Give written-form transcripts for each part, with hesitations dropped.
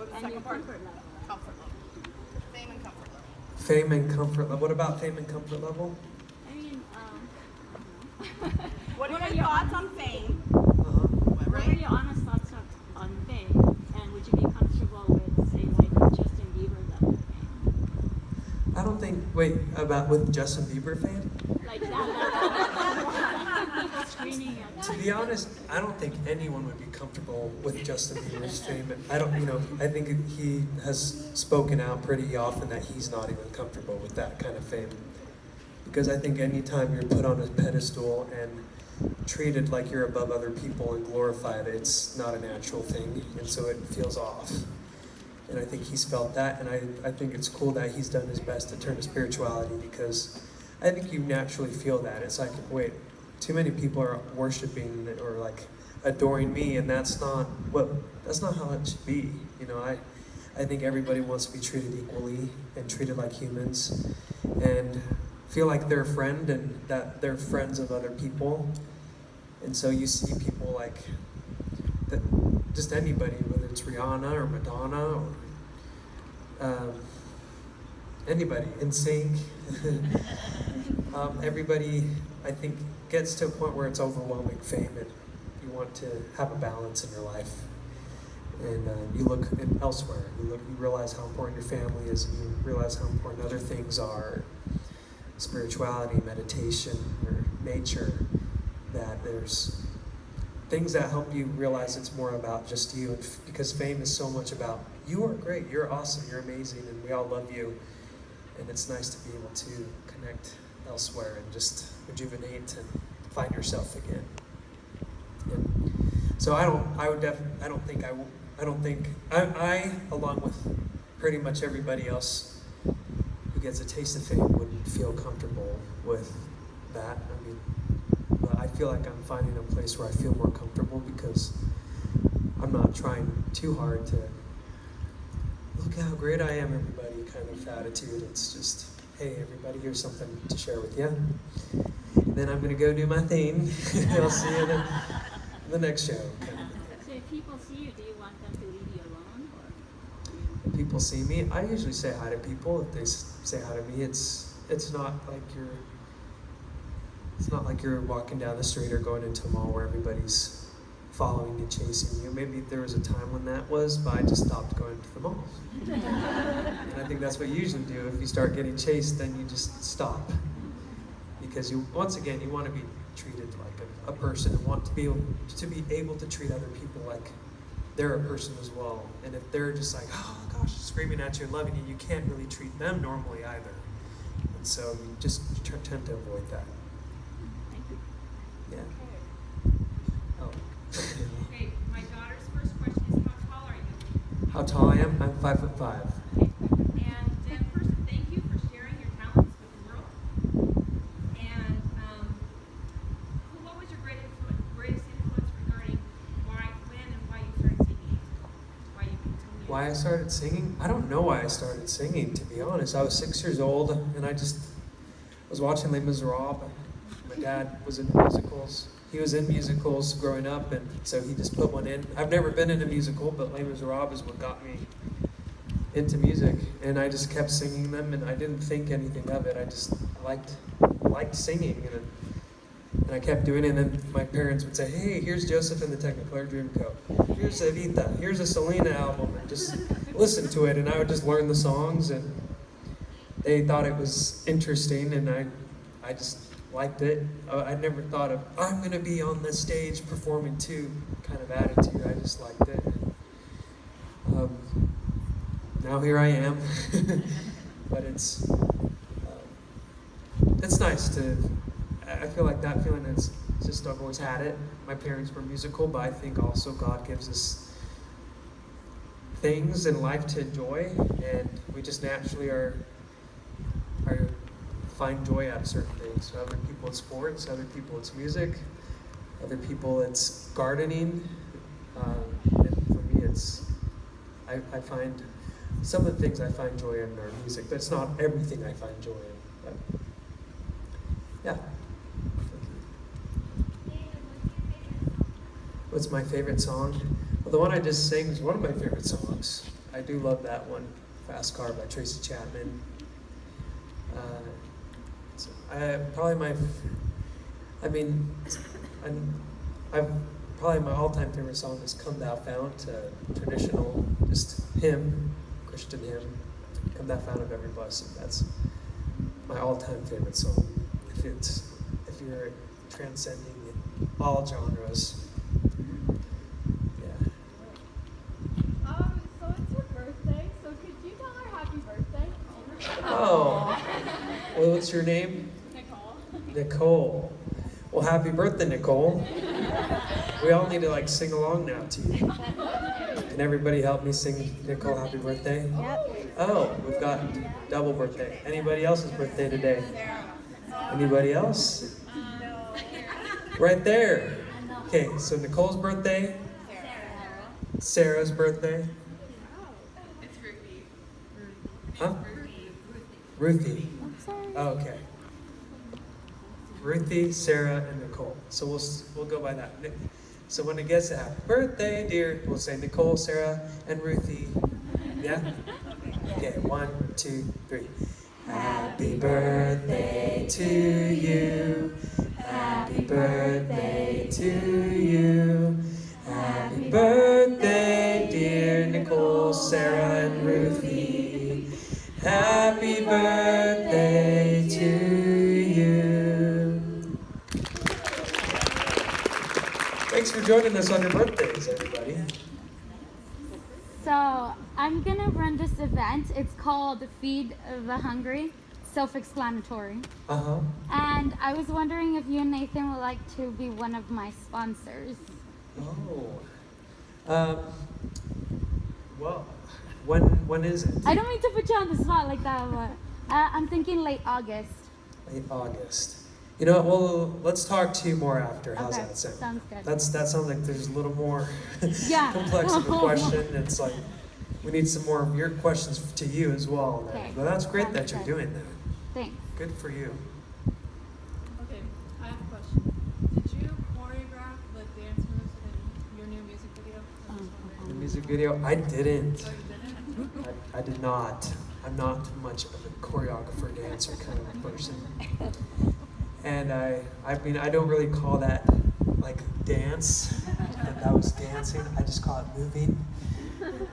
the And second your part. comfort level. Comfort level. Fame and comfort level. Fame and comfort level. What about fame and comfort level? I mean, I don't know. What are your thoughts on fame? Uh-huh. What are Right? your honest thoughts on fame? And would you be comfortable with, say, like Justin Bieber level fame? I don't think, with Justin Bieber fame? Like that level. People screaming at To be honest, I don't think anyone would be comfortable with Justin Bieber's fame. I think he has spoken out pretty often that he's not even comfortable with that kind of fame. Because I think anytime you're put on a pedestal and treated like you're above other people and glorified, it's not a natural thing, and so it feels off. And I think he's felt that, and I think it's cool that he's done his best to turn to spirituality, because I think you naturally feel that. It's like, wait, too many people are worshiping or like adoring me, and that's not how it should be. I think everybody wants to be treated equally and treated like humans, and feel like they're a friend and that they're friends of other people. And so you see people like that, just anybody, whether it's Rihanna or Madonna or anybody, NSYNC. Everybody, I think, gets to a point where it's overwhelming fame, and you want to have a balance in your life. And you look elsewhere. You realize how important your family is, and you realize how important other things are. Spirituality, meditation, or nature, that there's things that help you realize it's more about just you, because fame is so much about, you are great, you're awesome, you're amazing, and we all love you, and it's nice to be able to connect elsewhere and just rejuvenate and find yourself again. And so I along with pretty much everybody else who gets a taste of fame, wouldn't feel comfortable with that. But I feel like I'm finding a place where I feel more comfortable, because I'm not trying too hard to look how great I am, everybody kind of attitude. It's just, hey, everybody, here's something to share with you. And then I'm going to go do my thing. I'll see you in the next show. So if people see you, do you want them to leave you alone? Or? If people see me, I usually say hi to people. If they say hi to me, it's not like you're walking down the street or going into a mall where everybody's following you, chasing you. Maybe there was a time when that was, but I just stopped going to the malls. And I think that's what you usually do. If you start getting chased, then you just stop. Because once again, you want to be treated like a person, and want to be able to treat other people like they're a person as well. And if they're just like, oh gosh, screaming at you and loving you, you can't really treat them normally either. And so you just tend to avoid that. Thank you. Yeah. Oh. Okay, my daughter's first question is, how tall are you? How tall I am? I'm 5'5". Okay. And then first, thank you for sharing your talents with the world. And what was your greatest influence regarding when and why you started singing? Why you continued? Why I started singing? I don't know why I started singing, to be honest. I was 6 years old, and I just was watching Les Miserables. My dad was in musicals. He was in musicals growing up, and so he just put one in. I've never been in a musical, but Les Miserables is what got me into music, and I just kept singing them, and I didn't think anything of it. I just liked singing, and I kept doing it. And then my parents would say, "Hey, here's Joseph and the Technicolor Dreamcoat. Here's Evita. Here's a Selena album, and just listen to it." And I would just learn the songs, and they thought it was interesting, and I just liked it. I never thought of, I'm going to be on the stage performing too kind of attitude. I just liked it. Now here I am. But it's nice to, I feel like that feeling is just, I've always had it. My parents were musical, but I think also God gives us things in life to enjoy, and we just naturally find joy out of certain things. So other people it's sports, other people it's music, other people it's gardening. And for me I find some of the things I find joy in are music, but it's not everything I find joy in. But yeah. What's my favorite song? Well, the one I just sang is one of my favorite songs. I do love that one, Fast Car by Tracy Chapman. So probably probably my all-time favorite song is "Come Thou Fount," traditional, just hymn, Christian hymn. "Come Thou Fount of Every Blessing." That's my all-time favorite song. If you're transcending all genres, yeah. So it's her birthday, so could you tell her happy birthday? Oh, well, what's your name? Nicole. Well, happy birthday, Nicole. We all need to sing along now to you. Can everybody help me sing Nicole happy birthday? Yep. Oh, we've got double birthday. Anybody else's birthday today? Anybody else? Right there. Okay, so Nicole's birthday. Sarah's birthday. It's Ruby. Huh? Ruthie. Oh, okay. Ruthie, Sarah, and Nicole. So we'll go by that. So when it gets to happy birthday, dear, we'll say Nicole, Sarah, and Ruthie. Yeah? Okay, 1, 2, 3. Happy birthday to you. Happy birthday to you. Happy birthday, dear Nicole, Sarah, and Ruthie. Happy birthday to you. Thanks for joining us on your birthdays, everybody. So I'm gonna run this event. It's called Feed the Hungry, self-explanatory. Uh-huh. And I was wondering if you and Nathan would like to be one of my sponsors. Oh. Well, when is it? I don't mean to put you on the spot like that, but I'm thinking late August. Late August. You know what, well, let's talk to you more after. How's Okay, that sound? sounds good. That sounds like there's a little more Yeah. complex of a question. It's like, we need some more of your questions to you as well. Okay. But that's great that Sounds you're good. doing that. Thanks. Good for you. Okay, I have a question. Did you choreograph the dancers in your new music video? I was just The wondering. music video, I didn't. Oh, you didn't? I did not. I'm not much of a choreographer, dancer kind of person. And I mean, I don't really call that like dance. That was dancing. I just call it moving.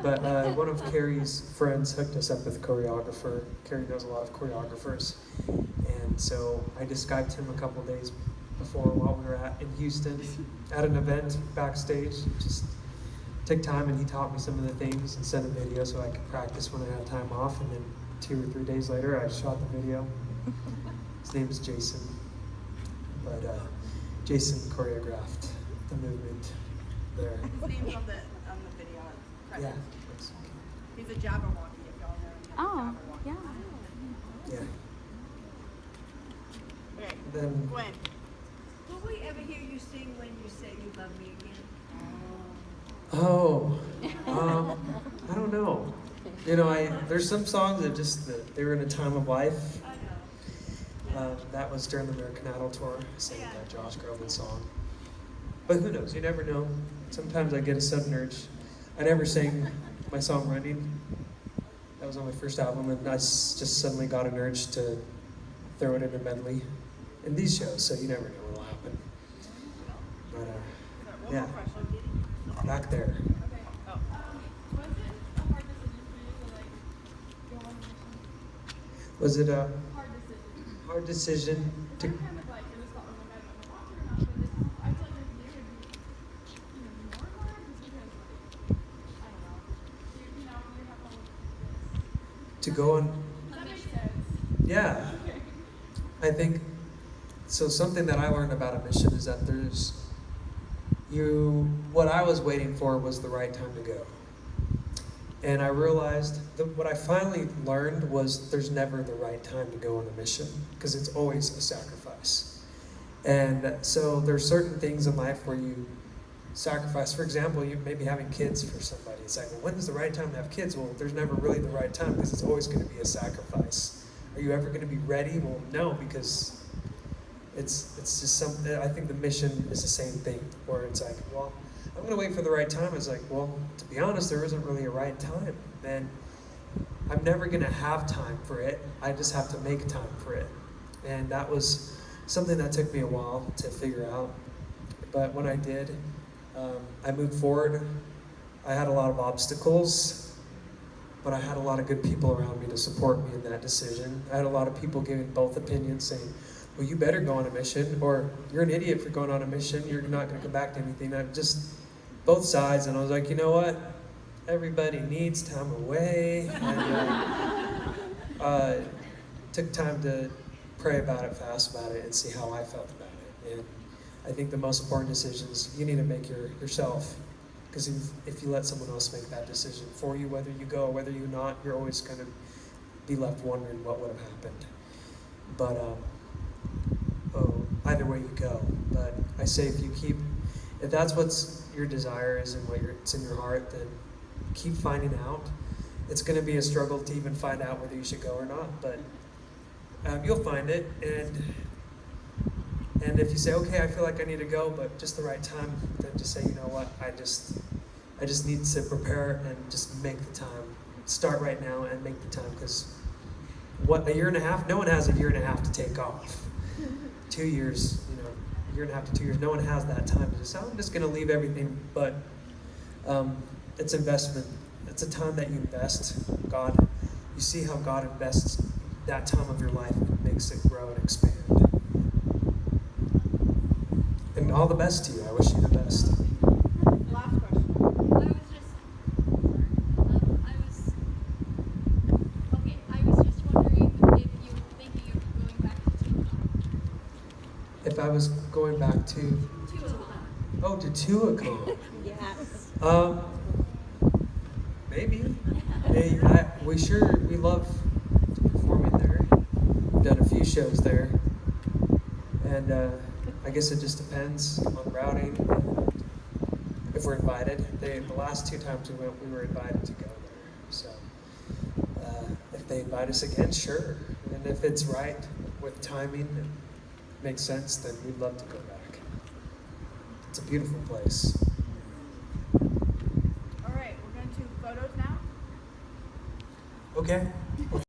But one of Carrie's friends hooked us up with a choreographer. Carrie knows a lot of choreographers. And so I just Skyped him a couple days before while we were in Houston at an event backstage. Just took time and he taught me some of the things and sent a video so I could practice when I had time off. And then 2 or 3 days later, I shot the video. His name is Jason. But Jason choreographed the movement there. His name's on the video. Yeah. Credits. He's a Jabberwocky, if y'all know him. Oh, Jabberwocky. yeah. Yeah. Okay, Then Gwen. Will we ever hear you sing When You Say You Love Me Again? oh, I don't know. You know, there's some songs that they were in a time of life. I know. That was during the American Idol tour. I sang that Josh Groban song. But who knows? You never know. Sometimes I get a sudden urge. I never sang my song Running. That was on my first album, and I just suddenly got an urge to throw it in a medley in these shows, so you never know what'll happen. But One yeah, more question. back there. Okay. Oh. Was it a hard decision for you to go on a mission? Was it a Hard decision. hard decision to? Kind of like it was thought, oh my god, I'm a watcher or not, but I feel like this year would be, more hard just because I don't know. You know, you have all of this. To go on? Does that make sense? Yeah. Okay. I think so. Something that I learned about a mission is that what I was waiting for was the right time to go. And I realized that what I finally learned was there's never the right time to go on a mission because it's always a sacrifice. And so there's certain things in life where you sacrifice. For example, you maybe having kids for somebody. It's like, well, when is the right time to have kids? Well, there's never really the right time because it's always going to be a sacrifice. Are you ever going to be ready? Well, no, because it's just something. I think the mission is the same thing, where it's like, well, I'm gonna wait for the right time. It's like, well, to be honest, there isn't really a right time. And I'm never gonna have time for it. I just have to make time for it. And that was something that took me a while to figure out. But when I did, I moved forward. I had a lot of obstacles, but I had a lot of good people around me to support me in that decision. I had a lot of people giving both opinions, saying, well, you better go on a mission, or you're an idiot for going on a mission, you're not gonna come back to anything. I just, both sides, and I was like, you know what? Everybody needs time away. And took time to pray about it, fast about it, and see how I felt about it. And I think the most important decisions you need to make yourself. Because if you let someone else make that decision for you, whether you go or whether you're not, you're always going to be left wondering what would have happened. But either way you go. But I say if that's what's your desire is and it's in your heart, then keep finding out. It's going to be a struggle to even find out whether you should go or not, but you'll find it. And if you say, okay, I feel like I need to go, but just the right time, then just say, you know what, I just need to prepare and just make the time. Start right now and make the time, because a year and a half? No one has a year and a half to take off. 2 years, a year and a half to 2 years, no one has that time to just, I'm just going to leave everything, but it's investment. It's a time that you invest. You see how God invests that time of your life and makes it grow and expand. And all the best to you. I wish you the best. Last question. I was just wondering if you were thinking of going back to Tucson. If I was going back to Tuacahn. Yes. Maybe. We love performing there. We've done a few shows there. And I guess it just depends on routing. If we're invited. The last 2 times we went, we were invited to go there. So if they invite us again, sure. And if it's right with timing and makes sense, then we'd love to go back. It's a beautiful place. All right, we're going to photos now. Okay.